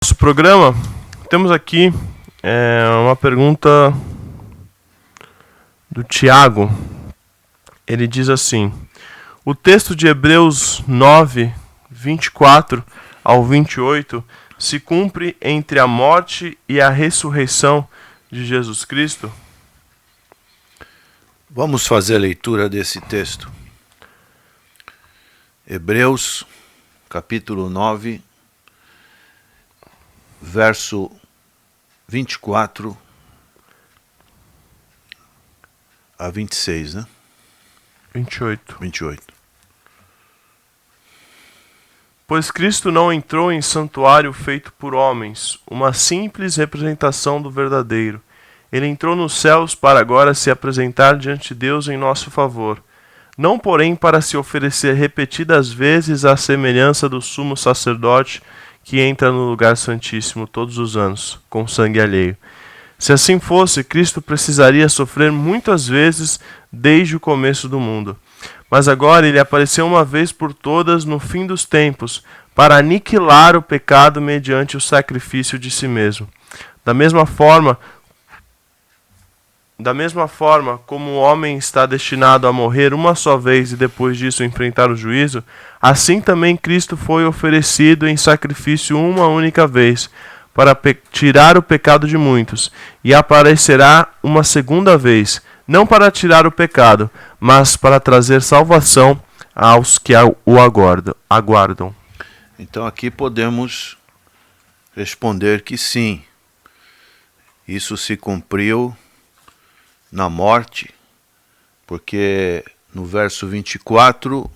Nosso programa, temos aqui uma pergunta do Tiago. Ele diz assim: o texto de Hebreus 9, 24 ao 28 se cumpre entre a morte e a ressurreição de Jesus Cristo? Vamos fazer a leitura desse texto. Hebreus, capítulo 9, verso 24 a 26, né? 28. Pois Cristo não entrou em santuário feito por homens, uma simples representação do verdadeiro. Ele entrou nos céus para agora se apresentar diante de Deus em nosso favor. Não, porém, para se oferecer repetidas vezes à semelhança do sumo sacerdote que entra no lugar santíssimo todos os anos, com sangue alheio. Se assim fosse, Cristo precisaria sofrer muitas vezes desde o começo do mundo. Mas agora ele apareceu uma vez por todas no fim dos tempos, para aniquilar o pecado mediante o sacrifício de si mesmo. Da mesma forma como o homem está destinado a morrer uma só vez e depois disso enfrentar o juízo, assim também Cristo foi oferecido em sacrifício uma única vez, para tirar o pecado de muitos, e aparecerá uma segunda vez, não para tirar o pecado, mas para trazer salvação aos que o aguardam. Então aqui podemos responder que sim, isso se cumpriu na morte, porque no verso 24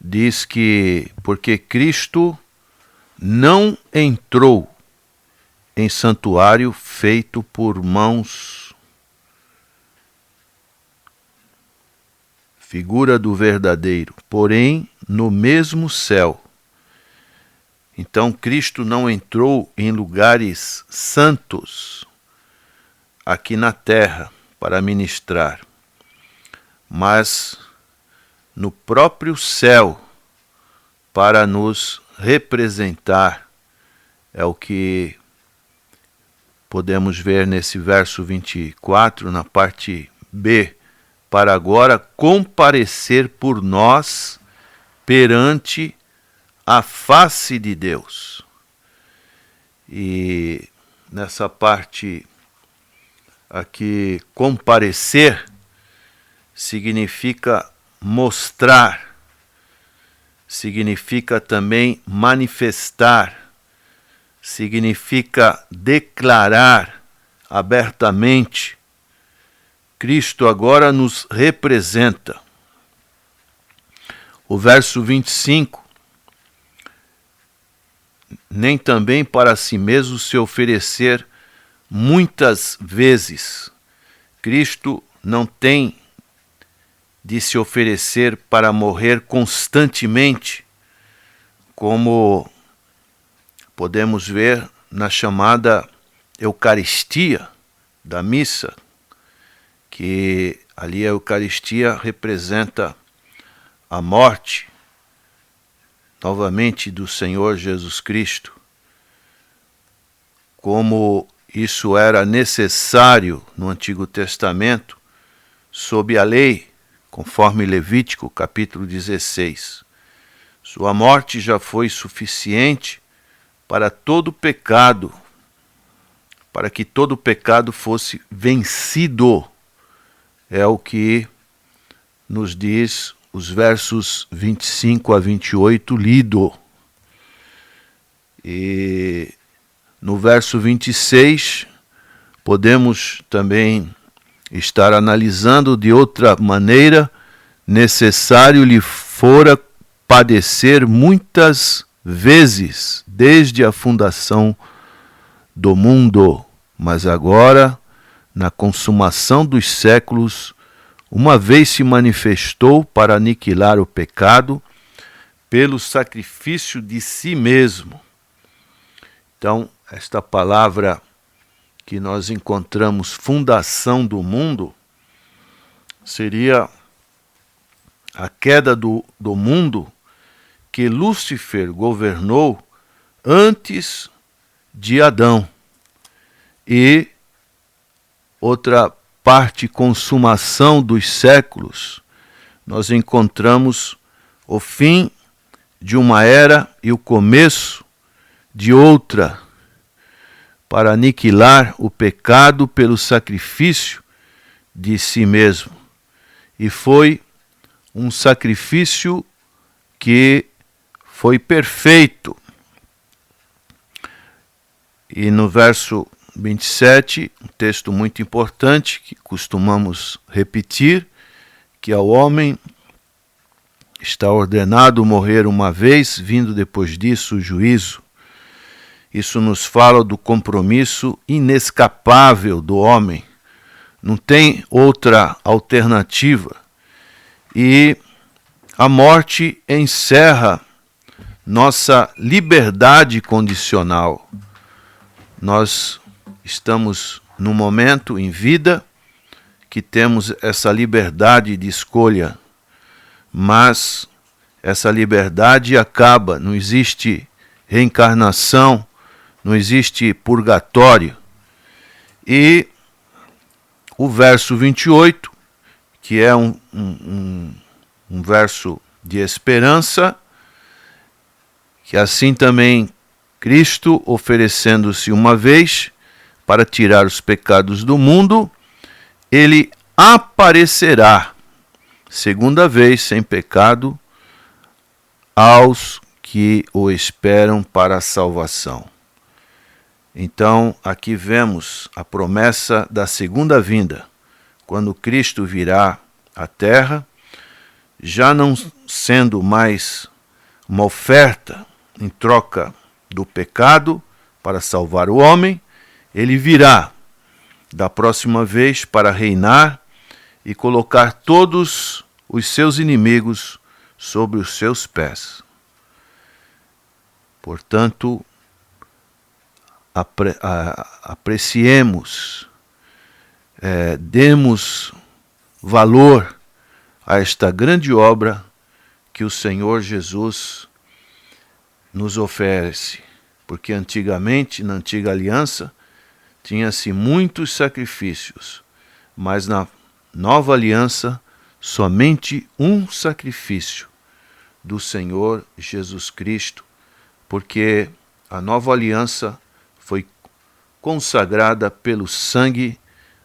diz que porque Cristo não entrou em santuário feito por mãos, figura do verdadeiro, porém no mesmo céu. Então Cristo não entrou em lugares santos aqui na terra para ministrar, mas no próprio céu para nos representar. É o que podemos ver nesse verso 24, na parte B, para agora comparecer por nós perante a face de Deus. E nessa parte aqui, comparecer significa mostrar, significa também manifestar, significa declarar abertamente. Cristo agora nos representa. O verso 25, nem também para si mesmo se oferecer muitas vezes. Cristo não tem de se oferecer para morrer constantemente, como podemos ver na chamada Eucaristia da missa, que ali a Eucaristia representa a morte, novamente, do Senhor Jesus Cristo. Como isso era necessário no Antigo Testamento, sob a lei, conforme Levítico, capítulo 16. Sua morte já foi suficiente para todo pecado, para que todo pecado fosse vencido. É o que nos diz os versos 25 a 28 lido. E no verso 26, podemos também estar analisando de outra maneira: necessário lhe fora padecer muitas vezes, desde a fundação do mundo, mas agora, na consumação dos séculos, uma vez se manifestou para aniquilar o pecado pelo sacrifício de si mesmo. Então, esta palavra que nós encontramos, fundação do mundo, seria a queda do mundo que Lúcifer governou antes de Adão. E outra parte, consumação dos séculos, nós encontramos o fim de uma era e o começo de outra, para aniquilar o pecado pelo sacrifício de si mesmo. E foi um sacrifício que foi perfeito. E no verso 27, um texto muito importante que costumamos repetir, que ao homem está ordenado morrer uma vez, vindo depois disso o juízo. Isso nos fala do compromisso inescapável do homem. Não tem outra alternativa. E a morte encerra nossa liberdade condicional. Nós estamos num momento em vida que temos essa liberdade de escolha, mas essa liberdade acaba, não existe reencarnação, não existe purgatório. E o verso 28, que é um verso de esperança, que assim também Cristo, oferecendo-se uma vez para tirar os pecados do mundo, ele aparecerá segunda vez sem pecado aos que o esperam para a salvação. Então, aqui vemos a promessa da segunda vinda, quando Cristo virá à terra, já não sendo mais uma oferta em troca do pecado para salvar o homem, ele virá da próxima vez para reinar e colocar todos os seus inimigos sobre os seus pés. Portanto, apreciemos, demos valor a esta grande obra que o Senhor Jesus nos oferece, porque antigamente, na antiga aliança, tinha-se muitos sacrifícios, mas na nova aliança, somente um sacrifício do Senhor Jesus Cristo, porque a nova aliança foi consagrada pelo sangue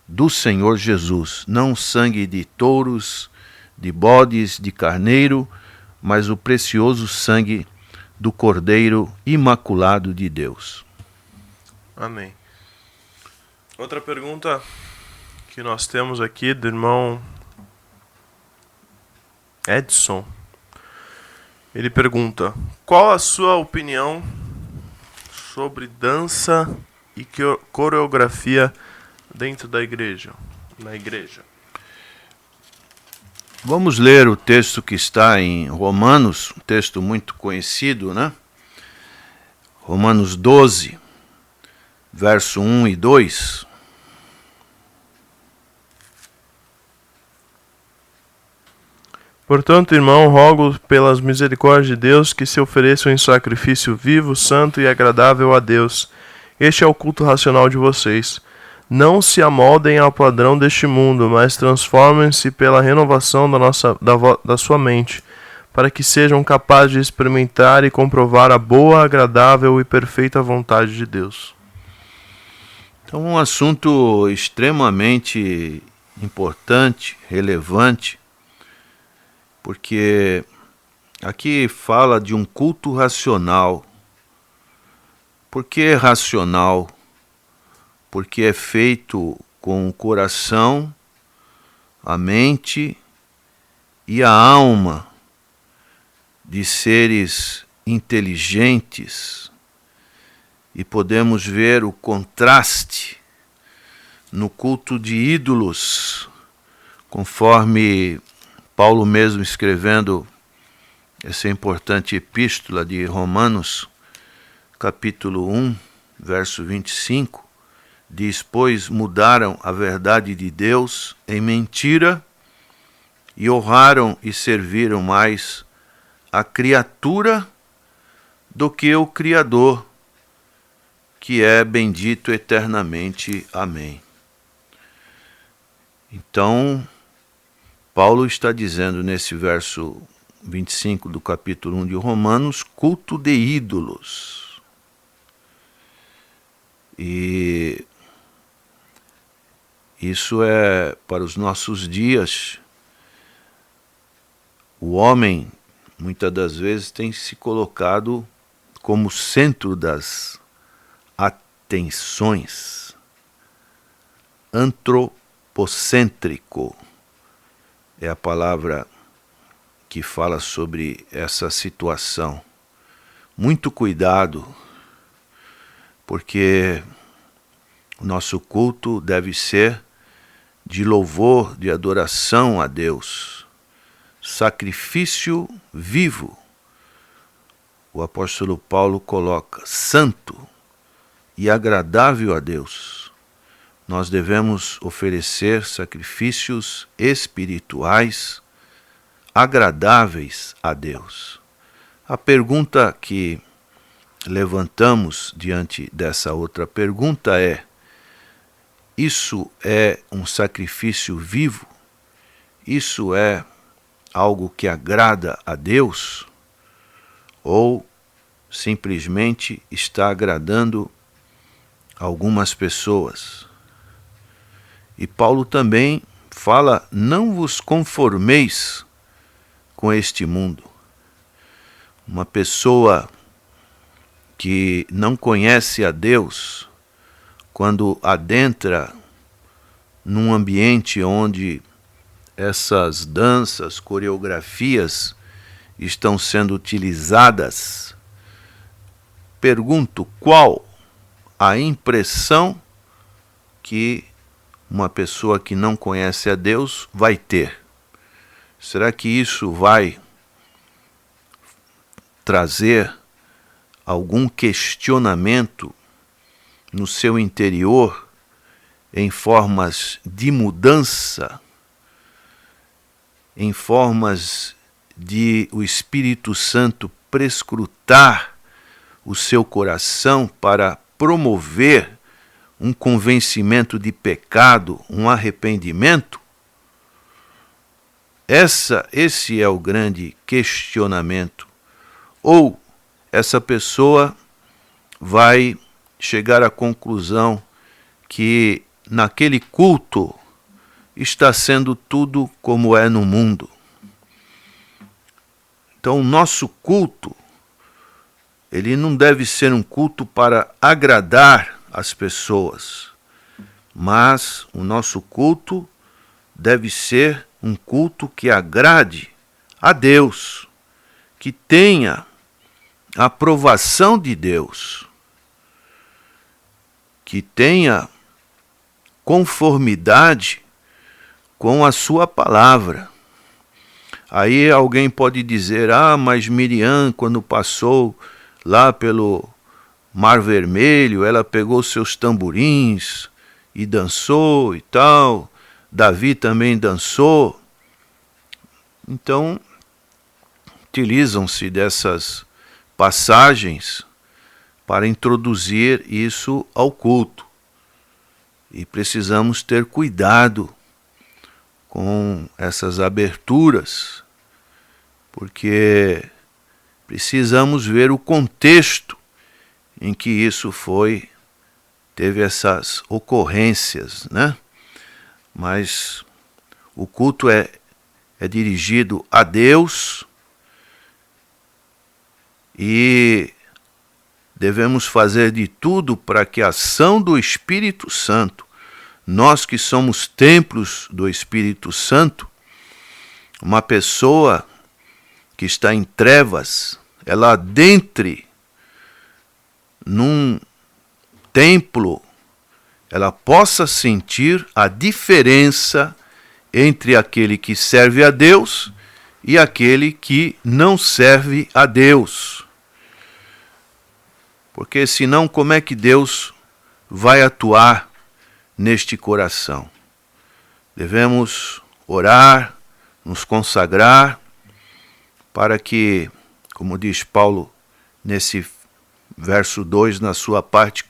do Senhor Jesus, não sangue de touros, de bodes, de carneiro, mas o precioso sangue do Cordeiro Imaculado de Deus. Amém. Outra pergunta que nós temos aqui do irmão Edson. Ele pergunta: qual a sua opinião sobre dança e coreografia dentro da igreja, na igreja? Vamos ler o texto que está em Romanos, um texto muito conhecido, né? Romanos 12, verso 1 e 2. Portanto, irmão, rogo pelas misericórdias de Deus que se ofereçam em sacrifício vivo, santo e agradável a Deus. Este é o culto racional de vocês. Não se amoldem ao padrão deste mundo, mas transformem-se pela renovação da sua mente, para que sejam capazes de experimentar e comprovar a boa, agradável e perfeita vontade de Deus. Então, um assunto extremamente importante, relevante, porque aqui fala de um culto racional. Por que racional? Porque é feito com o coração, a mente e a alma de seres inteligentes. E podemos ver o contraste no culto de ídolos, conforme Paulo mesmo escrevendo essa importante epístola de Romanos, capítulo 1, verso 25, diz: pois mudaram a verdade de Deus em mentira e honraram e serviram mais a criatura do que o Criador, que é bendito eternamente. Amém. Então, Paulo está dizendo nesse verso 25 do capítulo 1 de Romanos, culto de ídolos. E isso é para os nossos dias. O homem, muitas das vezes, tem se colocado como centro das atenções. Antropocêntrico é a palavra que fala sobre essa situação. Muito cuidado, porque o nosso culto deve ser de louvor, de adoração a Deus. Sacrifício vivo. O apóstolo Paulo coloca santo e agradável a Deus. Nós devemos oferecer sacrifícios espirituais agradáveis a Deus. A pergunta que levantamos diante dessa outra pergunta é: isso é um sacrifício vivo? Isso é algo que agrada a Deus? Ou simplesmente está agradando algumas pessoas? E Paulo também fala: não vos conformeis com este mundo. Uma pessoa que não conhece a Deus, quando adentra num ambiente onde essas danças, coreografias estão sendo utilizadas, pergunto qual a impressão que uma pessoa que não conhece a Deus vai ter. Será que isso vai trazer algum questionamento no seu interior em formas de mudança, em formas de o Espírito Santo prescrutar o seu coração para promover um convencimento de pecado, um arrependimento? Esse é o grande questionamento. Ou essa pessoa vai chegar à conclusão que naquele culto está sendo tudo como é no mundo. Então, o nosso culto, ele não deve ser um culto para agradar as pessoas, mas o nosso culto deve ser um culto que agrade a Deus, que tenha a aprovação de Deus, que tenha conformidade com a sua palavra. Aí alguém pode dizer: mas Miriam, quando passou lá pelo Mar Vermelho, ela pegou seus tamborins e dançou e tal. Davi também dançou. Então, utilizam-se dessas passagens para introduzir isso ao culto. E precisamos ter cuidado com essas aberturas, porque precisamos ver o contexto em que isso teve essas ocorrências, né? Mas o culto é dirigido a Deus e devemos fazer de tudo para que a ação do Espírito Santo, nós que somos templos do Espírito Santo, uma pessoa que está em trevas, ela adentre num templo, ela possa sentir a diferença entre aquele que serve a Deus e aquele que não serve a Deus. Porque senão, como é que Deus vai atuar neste coração? Devemos orar, nos consagrar, para que, como diz Paulo nesse verso 2, na sua parte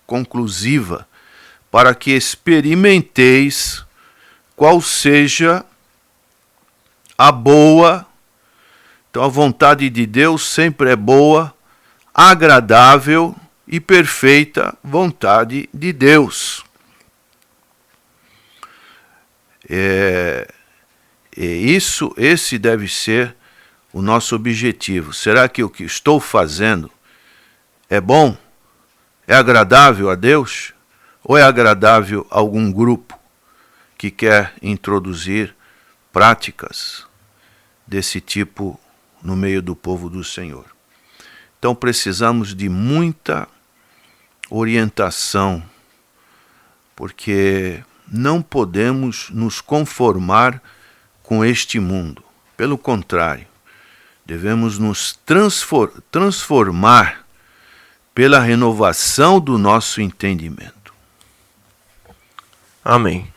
conclusiva, para que experimenteis qual seja a boa. Então a vontade de Deus sempre é boa, agradável e perfeita vontade de Deus. Esse deve ser o nosso objetivo. Será que o que estou fazendo é bom? É agradável a Deus? Ou é agradável a algum grupo que quer introduzir práticas desse tipo no meio do povo do Senhor? Então precisamos de muita orientação, porque não podemos nos conformar com este mundo. Pelo contrário, devemos nos transformar pela renovação do nosso entendimento. Amém.